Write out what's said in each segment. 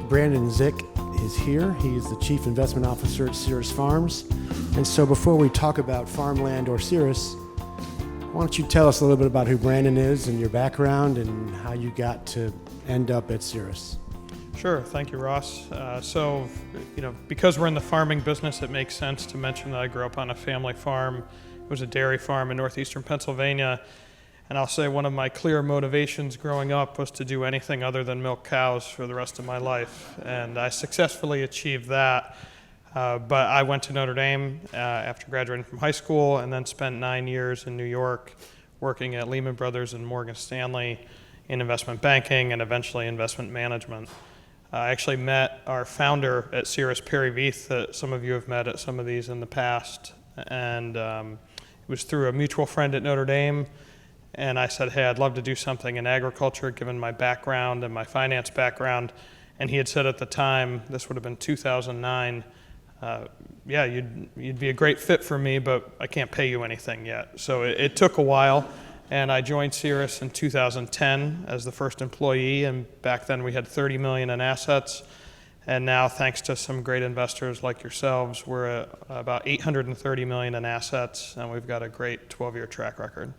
Brandon Zick is here. He is the Chief Investment Officer at Ceres Farms. And so before we talk about farmland or Ceres, why don't you tell us a little bit about who Brandon is and your background and how you got to end up at Ceres? Sure, thank you, Ross. Because we're in the farming business, it makes sense to mention that I grew up on a family farm. It was a dairy farm in northeastern Pennsylvania. And I'll say one of my clear motivations growing up was to do anything other than milk cows for the rest of my life. And I successfully achieved that. But I went to Notre Dame after graduating from high school and then spent 9 years in New York working at Lehman Brothers and Morgan Stanley in investment banking and eventually investment management. I actually met our founder at Ceres, Perry Veith, that some of you have met at some of these in the past. And it was through a mutual friend at Notre Dame. And I said, hey, I'd love to do something in agriculture given my background and my finance background. And he had said at the time, this would have been 2009, you'd be a great fit for me, but I can't pay you anything yet. So it took a while. And I joined Ceres in 2010 as the first employee. And back then we had 30 million in assets. And now, thanks to some great investors like yourselves, we're at about 830 million in assets. And we've got a great 12-year track record.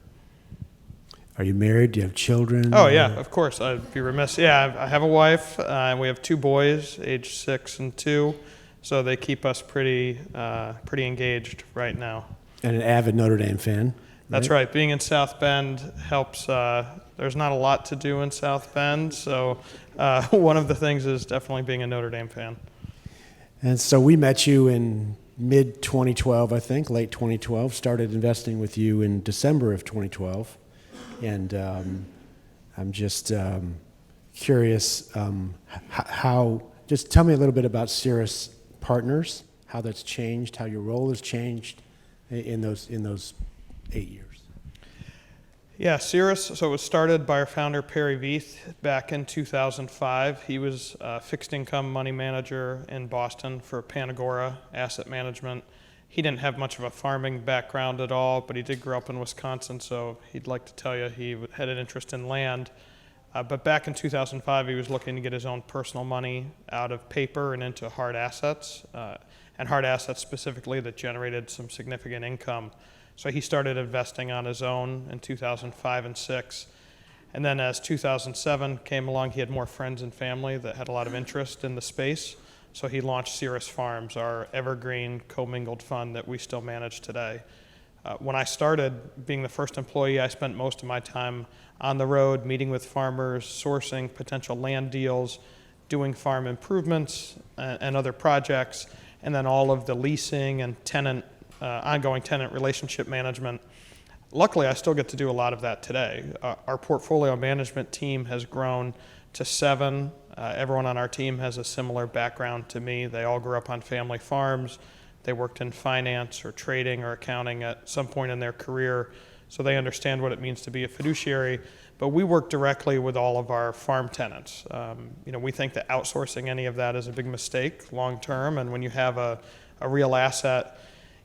Are you married? Do you have children? Oh, yeah, of course. I'd be remiss. Yeah, I have a wife, and we have 2 boys, age 6 and 2, so they keep us pretty engaged right now. And an avid Notre Dame fan. Right? That's right. Being in South Bend helps. There's not a lot to do in South Bend, so one of the things is definitely being a Notre Dame fan. And so we met you in mid-2012, I think, late 2012, started investing with you in December of 2012. And I'm just curious just tell me a little bit about Ceres Partners, how that's changed, how your role has changed in those 8 years. Yeah, Ceres, so it was started by our founder, Perry Veith, back in 2005. He was a fixed income money manager in Boston for Panagora Asset Management. He didn't have much of a farming background at all, but he did grow up in Wisconsin, so he'd like to tell you he had an interest in land. But back in 2005, he was looking to get his own personal money out of paper and into hard assets, and hard assets specifically that generated some significant income. So he started investing on his own in 2005 and 6. And then as 2007 came along, he had more friends and family that had a lot of interest in the space. So he launched Ceres Farms, our evergreen commingled fund that we still manage today. When I started being the first employee, I spent most of my time on the road, meeting with farmers, sourcing potential land deals, doing farm improvements and other projects, and then all of the leasing and ongoing tenant relationship management. Luckily, I still get to do a lot of that today. Our portfolio management team has grown to 7. Everyone on our team has a similar background to me. They all grew up on family farms. They worked in finance or trading or accounting at some point in their career, so they understand what it means to be a fiduciary. But we work directly with all of our farm tenants. We think that outsourcing any of that is a big mistake long term, and when you have a real asset,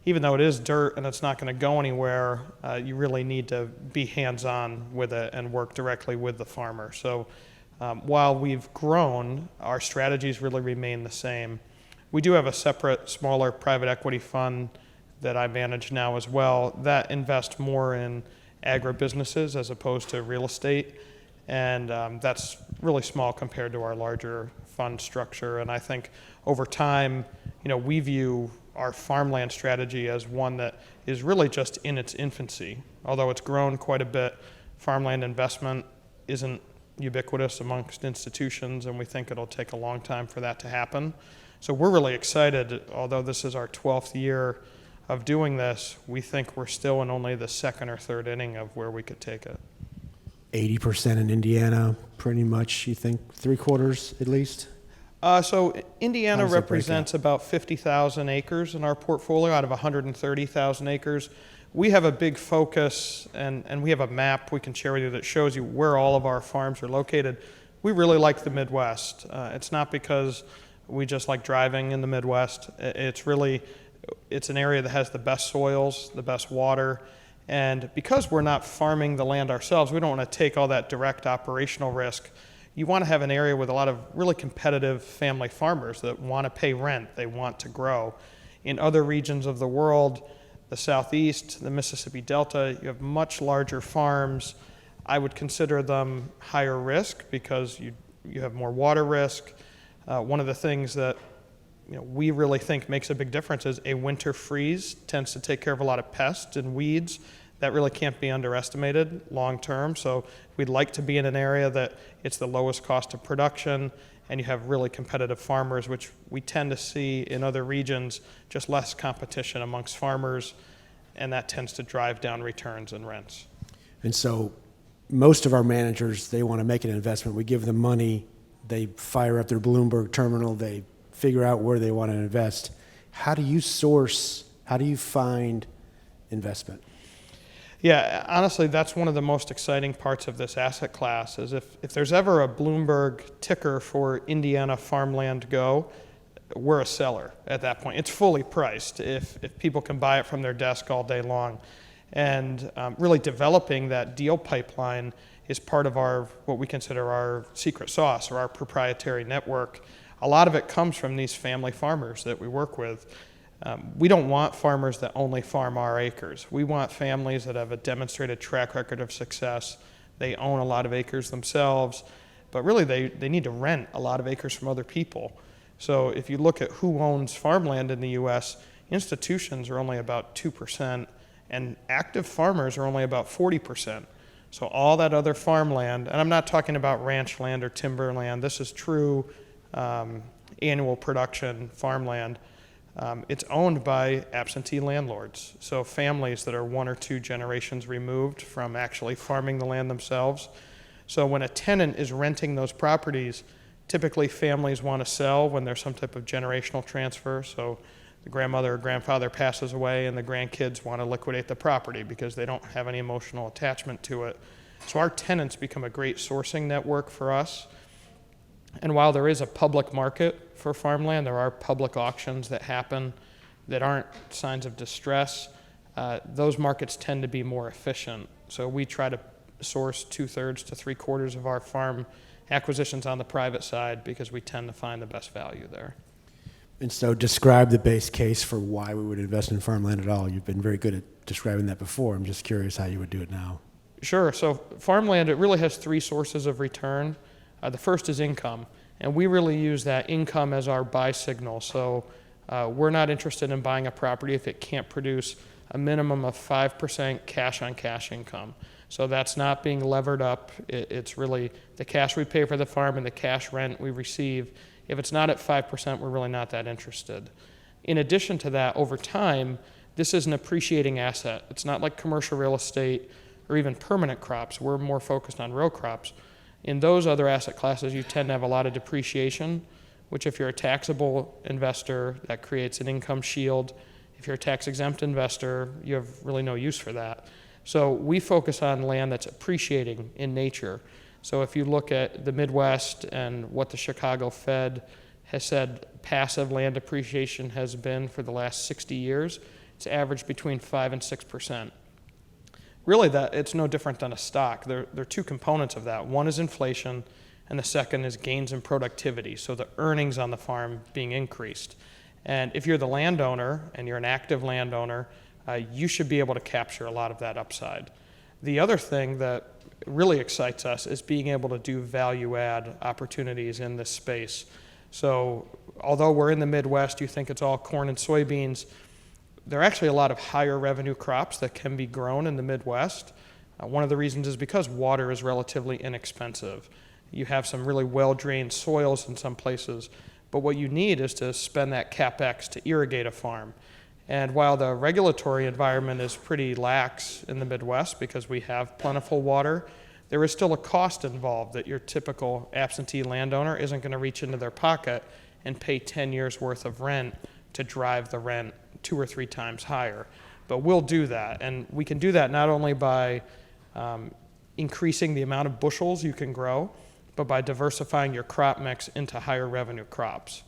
even though it is dirt and it's not going to go anywhere, you really need to be hands-on with it and work directly with the farmer. So while we've grown, our strategies really remain the same. We do have a separate, smaller private equity fund that I manage now as well that invests more in agribusinesses as opposed to real estate. And that's really small compared to our larger fund structure. And I think over time, we view our farmland strategy as one that is really just in its infancy. Although it's grown quite a bit, farmland investment isn't ubiquitous amongst institutions, and we think it'll take a long time for that to happen. So we're really excited. Although this is our 12th year of doing this, we think we're still in only the 2nd or 3rd inning of where we could take it. 80% in Indiana, pretty much, you think, 3/4 at least? So Indiana represents about 50,000 acres in our portfolio out of 130,000 acres. We have a big focus, and we have a map we can share with you that shows you where all of our farms are located. We really like the Midwest. It's not because we just like driving in the Midwest. It's an area that has the best soils, the best water, and because we're not farming the land ourselves, we don't want to take all that direct operational risk. you want to have an area with a lot of really competitive family farmers that want to pay rent, they want to grow. In other regions of the world, the Southeast, the Mississippi Delta, you have much larger farms. I would consider them higher risk because you have more water risk. One of the things that we really think makes a big difference is a winter freeze tends to take care of a lot of pests and weeds. That really can't be underestimated long term. So we'd like to be in an area that it's the lowest cost of production and you have really competitive farmers, which we tend to see in other regions, just less competition amongst farmers, and that tends to drive down returns and rents. And so most of our managers, they want to make an investment. We give them money, they fire up their Bloomberg terminal, they figure out where they want to invest. How do you find investment? Yeah, honestly, that's one of the most exciting parts of this asset class is if there's ever a Bloomberg ticker for Indiana farmland go, we're a seller at that point. It's fully priced if people can buy it from their desk all day long. And really developing that deal pipeline is part of what we consider our secret sauce or our proprietary network. A lot of it comes from these family farmers that we work with. We don't want farmers that only farm our acres. We want families that have a demonstrated track record of success. They own a lot of acres themselves, but really they need to rent a lot of acres from other people. So if you look at who owns farmland in the U.S., institutions are only about 2%, and active farmers are only about 40%. So all that other farmland, and I'm not talking about ranch land or timber land, this is true annual production farmland. It's owned by absentee landlords, so families that are 1 or 2 generations removed from actually farming the land themselves. So when a tenant is renting those properties, typically families want to sell when there's some type of generational transfer. So the grandmother or grandfather passes away and the grandkids want to liquidate the property because they don't have any emotional attachment to it. So our tenants become a great sourcing network for us. And while there is a public market for farmland, there are public auctions that happen that aren't signs of distress. Those markets tend to be more efficient. So we try to source 2/3 to 3/4 of our farm acquisitions on the private side because we tend to find the best value there. And so describe the base case for why we would invest in farmland at all. You've been very good at describing that before. I'm just curious how you would do it now. Sure. So farmland, it really has 3 sources of return. The first is income, and we really use that income as our buy signal. So we're not interested in buying a property if it can't produce a minimum of 5% cash-on-cash income. So that's not being levered up. It's really the cash we pay for the farm and the cash rent we receive. If it's not at 5%, we're really not that interested. In addition to that, over time, this is an appreciating asset. It's not like commercial real estate or even permanent crops. We're more focused on row crops. In those other asset classes, you tend to have a lot of depreciation, which if you're a taxable investor, that creates an income shield. If you're a tax-exempt investor, you have really no use for that. So we focus on land that's appreciating in nature. So if you look at the Midwest and what the Chicago Fed has said passive land appreciation has been for the last 60 years, it's averaged between 5 and 6%. Really, it's no different than a stock. There are 2 components of that. One is inflation, and the second is gains in productivity, so the earnings on the farm being increased. And if you're the landowner and you're an active landowner, you should be able to capture a lot of that upside. The other thing that really excites us is being able to do value-add opportunities in this space. So although we're in the Midwest, you think it's all corn and soybeans, there are actually a lot of higher revenue crops that can be grown in the Midwest. One of the reasons is because water is relatively inexpensive. You have some really well-drained soils in some places, but what you need is to spend that CapEx to irrigate a farm. And while the regulatory environment is pretty lax in the Midwest because we have plentiful water, there is still a cost involved that your typical absentee landowner isn't going to reach into their pocket and pay 10 years worth of rent to drive the rent 2 or 3 times higher. But we'll do that, and we can do that not only by increasing the amount of bushels you can grow, but by diversifying your crop mix into higher revenue crops.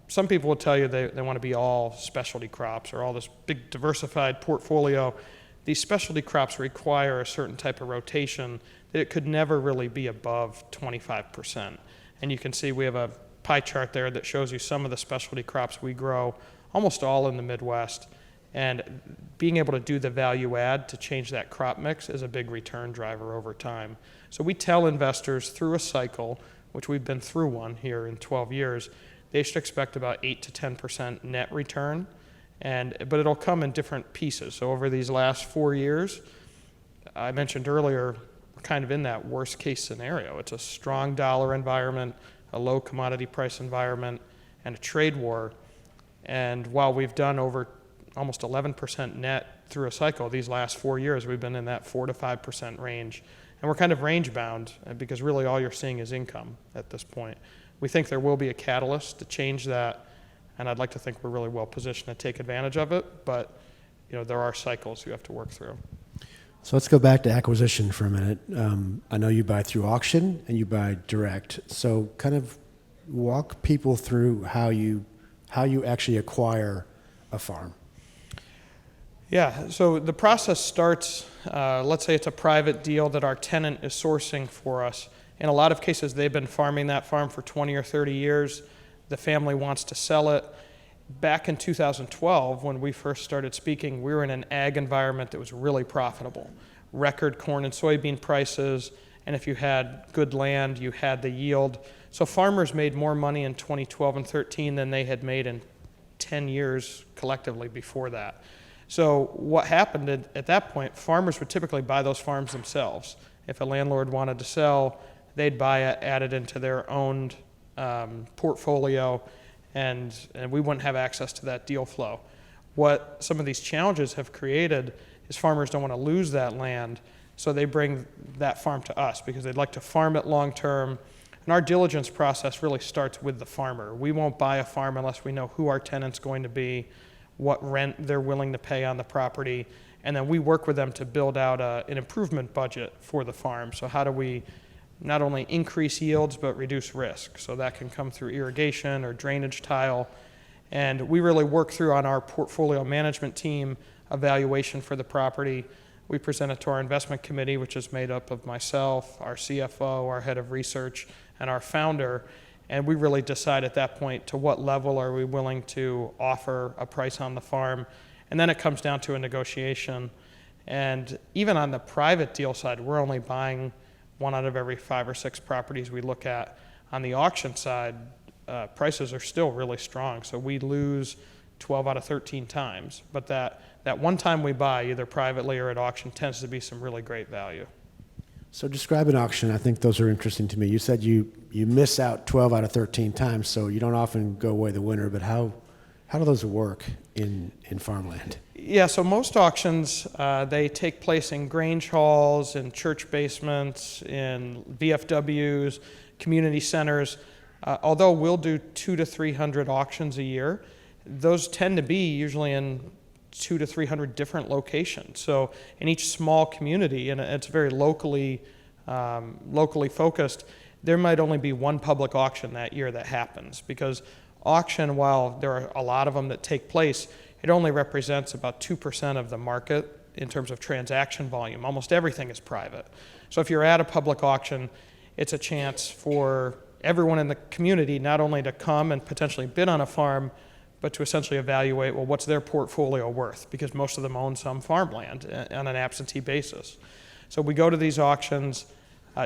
Some people will tell you they want to be all specialty crops or all this big diversified portfolio. These specialty crops require a certain type of rotation it could never really be above 25%. And you can see we have a pie chart there that shows you some of the specialty crops we grow, almost all in the Midwest. And being able to do the value add to change that crop mix is a big return driver over time. So we tell investors through a cycle, which we've been through one here in 12 years, they should expect about 8 to 10% net return. But it'll come in different pieces. So over these last 4 years, I mentioned earlier, we're kind of in that worst case scenario. It's a strong dollar environment, a low commodity price environment, and a trade war. And while we've done over almost 11% net through a cycle, these last 4 years, we've been in that 4 to 5% range. And we're kind of range bound because really all you're seeing is income at this point. We think there will be a catalyst to change that, and I'd like to think we're really well positioned to take advantage of it, but there are cycles you have to work through. So let's go back to acquisition for a minute. I know you buy through auction and you buy direct. So kind of walk people through how you actually acquire a farm. Yeah, so the process starts, let's say it's a private deal that our tenant is sourcing for us. In a lot of cases, they've been farming that farm for 20 or 30 years. The family wants to sell it. Back in 2012, when we first started speaking, we were in an ag environment that was really profitable. Record corn and soybean prices, and if you had good land, you had the yield. So farmers made more money in 2012 and 13 than they had made in 10 years collectively before that. So what happened at that point, farmers would typically buy those farms themselves. If a landlord wanted to sell, they'd buy it, add it into their own portfolio, and we wouldn't have access to that deal flow. What some of these challenges have created is farmers don't want to lose that land, so they bring that farm to us because they'd like to farm it long term. And our diligence process really starts with the farmer. We won't buy a farm unless we know who our tenant's going to be, what rent they're willing to pay on the property, and then we work with them to build out an improvement budget for the farm. So how do we not only increase yields but reduce risk? So that can come through irrigation or drainage tile. And we really work through on our portfolio management team evaluation for the property. We present it to our investment committee, which is made up of myself, our CFO, our head of research, and our founder. And we really decide at that point to what level are we willing to offer a price on the farm. And then it comes down to a negotiation. And even on the private deal side, we're only buying 1 out of every 5 or 6 properties we look at. On the auction side, prices are still really strong. So we lose 12 out of 13 times. But that one time we buy, either privately or at auction, tends to be some really great value. So describe an auction. I think those are interesting to me. You said you miss out 12 out of 13 times, so you don't often go away the winner, but how do those work in farmland? Yeah, so most auctions, they take place in grange halls, in church basements, in VFWs, community centers. Although we'll do 200 to 300 auctions a year, those tend to be usually in 200 to 300 different locations. So in each small community, and it's very locally focused, there might only be one public auction that year that happens, because auction, while there are a lot of them that take place, it only represents about 2% of the market in terms of transaction volume. Almost everything is private. So if you're at a public auction, it's a chance for everyone in the community not only to come and potentially bid on a farm, but to essentially evaluate, well, what's their portfolio worth? Because most of them own some farmland on an absentee basis. So we go to these auctions.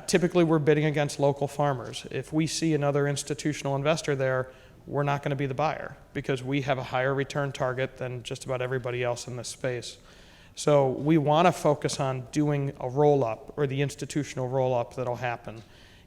Typically, we're bidding against local farmers. If we see another institutional investor there, we're not going to be the buyer because we have a higher return target than just about everybody else in this space. So we want to focus on doing a roll-up or the institutional roll-up that'll happen.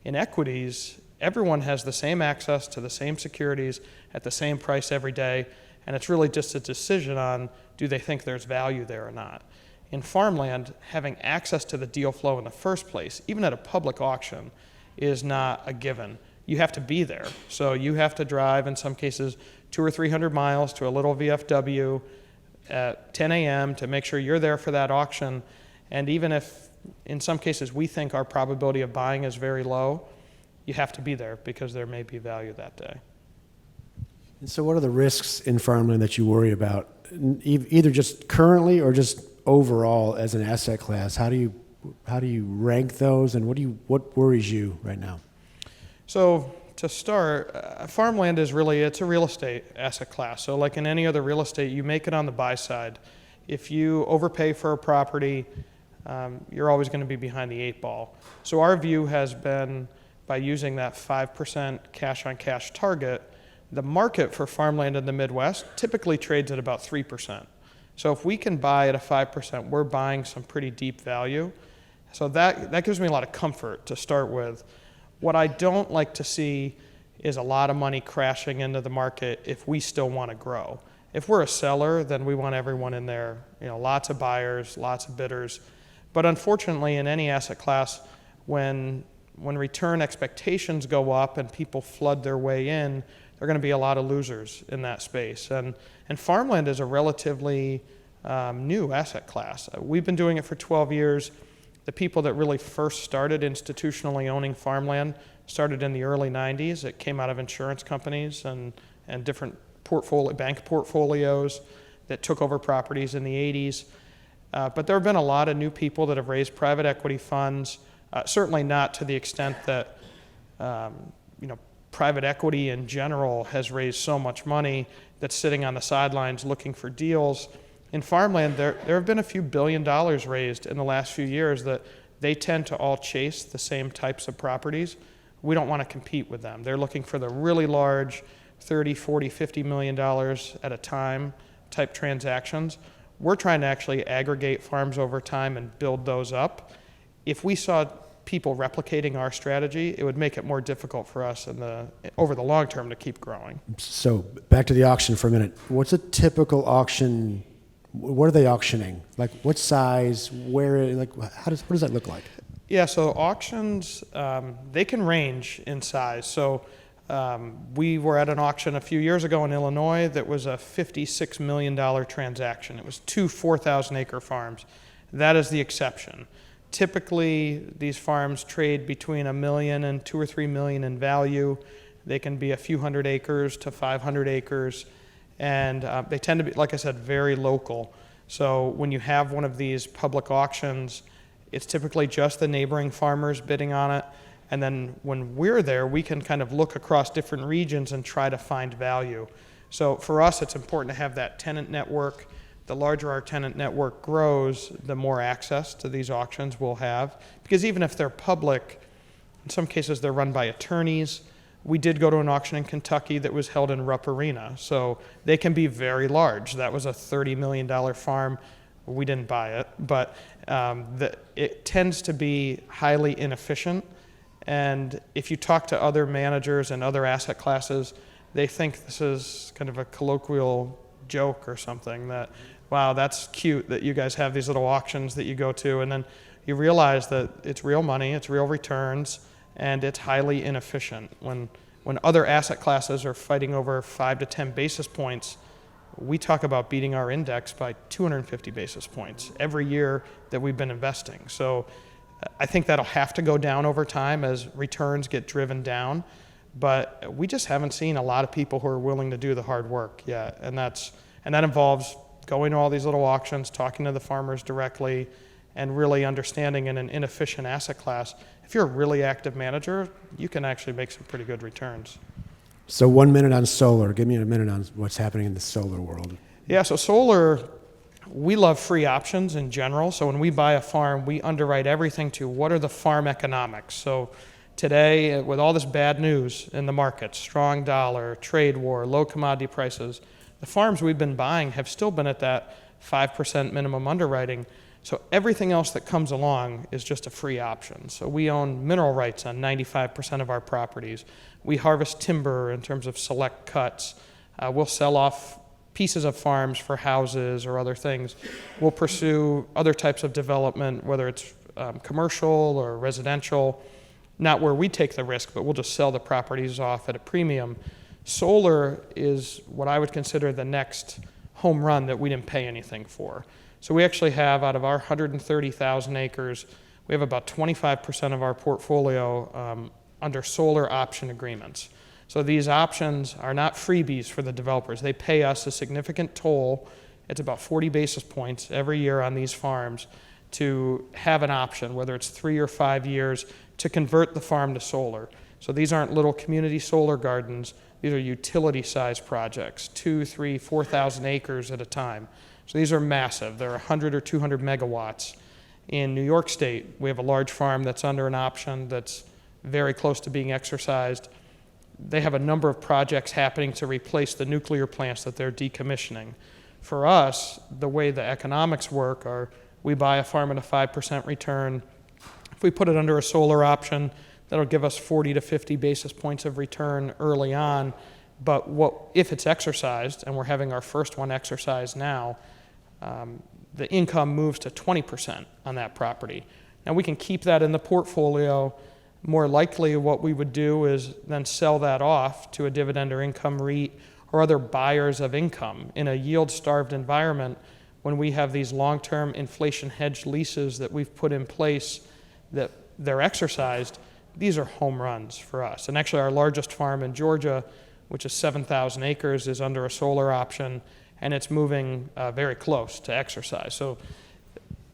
In equities, everyone has the same access to the same securities at the same price every day, and it's really just a decision on do they think there's value there or not. In farmland, having access to the deal flow in the first place, even at a public auction, is not a given. You have to be there. So you have to drive, in some cases, 200 or 300 miles to a little VFW at 10 a.m. to make sure you're there for that auction. And even if, in some cases, we think our probability of buying is very low, you have to be there because there may be value that day. And so what are the risks in farmland that you worry about, either just currently or just overall as an asset class? How do how do you rank those, and what worries you right now? So to start, farmland is really, it's a real estate asset class. So like in any other real estate, you make it on the buy side. If you overpay for a property, you're always going to be behind the 8 ball. So our view has been, by using that 5% cash on cash target, the market for farmland in the Midwest typically trades at about 3%. So if we can buy at a 5%, we're buying some pretty deep value. So that gives me a lot of comfort to start with. What I don't like to see is a lot of money crashing into the market if we still want to grow. If we're a seller, then we want everyone in there, lots of buyers, lots of bidders. But unfortunately, in any asset class, when return expectations go up and people flood their way in, there are going to be a lot of losers in that space. And farmland is a relatively new asset class. We've been doing it for 12 years. The people that really first started institutionally owning farmland started in the early 90s. It came out of insurance companies and different bank portfolios that took over properties in the 80s. But there have been a lot of new people that have raised private equity funds, certainly not to the extent that private equity in general has raised so much money that's sitting on the sidelines looking for deals. In farmland, there have been a few $1 billion raised in the last few years that they tend to all chase the same types of properties. We don't want to compete with them. They're looking for the really large $30, $40, $50 million at a time type transactions. We're trying to actually aggregate farms over time and build those up. If we saw people replicating our strategy, it would make it more difficult for us over the long term to keep growing. So back to the auction for a minute. What's a typical auction? What are they auctioning? Like what size? Where? Like what does that look like? Yeah, so auctions, they can range in size. So we were at an auction a few years ago in Illinois that was a $56 million transaction. It was 2 4,000-acre farms. That is the exception. Typically, these farms trade between $1 million and $2 or $3 million in value. They can be a few hundred acres to 500 acres. And they tend to be, like I said, very local. So when you have one of these public auctions, it's typically just the neighboring farmers bidding on it. And then when we're there, we can kind of look across different regions and try to find value. So for us, it's important to have that tenant network. The larger our tenant network grows, the more access to these auctions we'll have. Because even if they're public, in some cases they're run by attorneys. We did go to an auction in Kentucky that was held in Rupp Arena. So they can be very large. That was a $30 million farm. We didn't buy it, but it tends to be highly inefficient. And if you talk to other managers and other asset classes, they think this is kind of a colloquial joke or something that, wow, that's cute that you guys have these little auctions that you go to. And then you realize that it's real money, it's real returns, and it's highly inefficient. When other asset classes are fighting over 5 to 10 basis points, we talk about beating our index by 250 basis points every year that we've been investing. So I think that'll have to go down over time as returns get driven down. But we just haven't seen a lot of people who are willing to do the hard work yet. And that involves going to all these little auctions, talking to the farmers directly, and really understanding in an inefficient asset class, if you're a really active manager, you can actually make some pretty good returns. So 1 minute on solar. Give me a minute on what's happening in the solar world. Yeah, so solar, we love free options in general. So when we buy a farm, we underwrite everything to what are the farm economics. So today, with all this bad news in the market, strong dollar, trade war, low commodity prices, the farms we've been buying have still been at that 5% minimum underwriting. So everything else that comes along is just a free option. So we own mineral rights on 95% of our properties. We harvest timber in terms of select cuts. We'll sell off pieces of farms for houses or other things. We'll pursue other types of development, whether it's commercial or residential, not where we take the risk, but we'll just sell the properties off at a premium. Solar is what I would consider the next home run that we didn't pay anything for. So we actually have, out of our 130,000 acres, we have about 25% of our portfolio under solar option agreements. So these options are not freebies for the developers. They pay us a significant toll. It's about 40 basis points every year on these farms to have an option, whether it's 3 or 5 years, to convert the farm to solar. So these aren't little community solar gardens. These are utility-sized projects, 2, 3, 4,000 acres at a time. So these are massive. They're 100 or 200 megawatts. In New York State, we have a large farm that's under an option that's very close to being exercised. They have a number of projects happening to replace the nuclear plants that they're decommissioning. For us, the way the economics work are we buy a farm at a 5% return. If we put it under a solar option, that'll give us 40 to 50 basis points of return early on. But if it's exercised, and we're having our first one exercised now, the income moves to 20% on that property. Now we can keep that in the portfolio. More likely what we would do is then sell that off to a dividend or income REIT or other buyers of income. In a yield-starved environment, when we have these long-term inflation-hedged leases that we've put in place that they're exercised, these are home runs for us. And actually our largest farm in Georgia, which is 7,000 acres, is under a solar option, and it's moving very close to exercise. So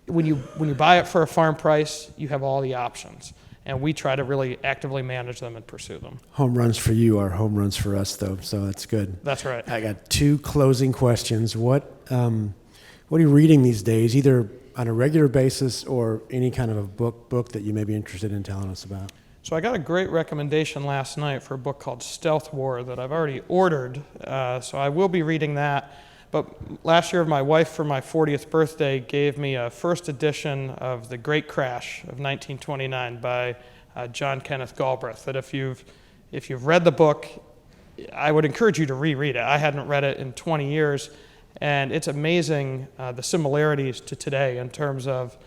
when you buy it for a farm price, you have all the options. And we try to really actively manage them and pursue them. Home runs for you are home runs for us, though, so that's good. That's right. I got 2 closing questions. What are you reading these days, either on a regular basis or any kind of a book that you may be interested in telling us about? So I got a great recommendation last night for a book called Stealth War that I've already ordered, so I will be reading that. But last year, my wife, for my 40th birthday, gave me a first edition of The Great Crash of 1929 by John Kenneth Galbraith, that if you've read the book, I would encourage you to reread it. I hadn't read it in 20 years, and it's amazing the similarities to today in terms of,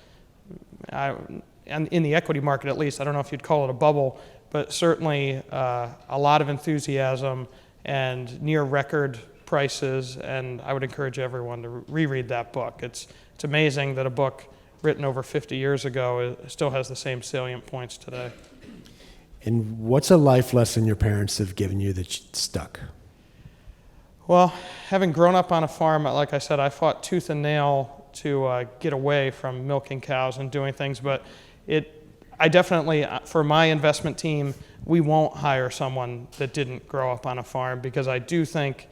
in the equity market at least, I don't know if you'd call it a bubble, but certainly a lot of enthusiasm and near record prices, and I would encourage everyone to reread that book. It's amazing that a book written over 50 years ago still has the same salient points today. And what's a life lesson your parents have given you that stuck? Well, having grown up on a farm, like I said, I fought tooth and nail to get away from milking cows and doing things, but I definitely, for my investment team, we won't hire someone that didn't grow up on a farm, because I do think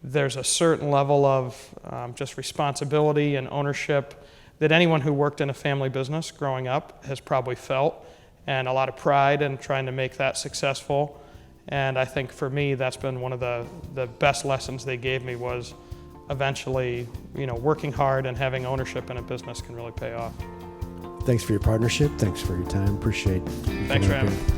there's a certain level of just responsibility and ownership that anyone who worked in a family business growing up has probably felt, and a lot of pride in trying to make that successful. And I think for me, that's been one of the best lessons they gave me, was eventually, working hard and having ownership in a business can really pay off. Thanks for your partnership. Thanks for your time. Appreciate you. Thanks for having me.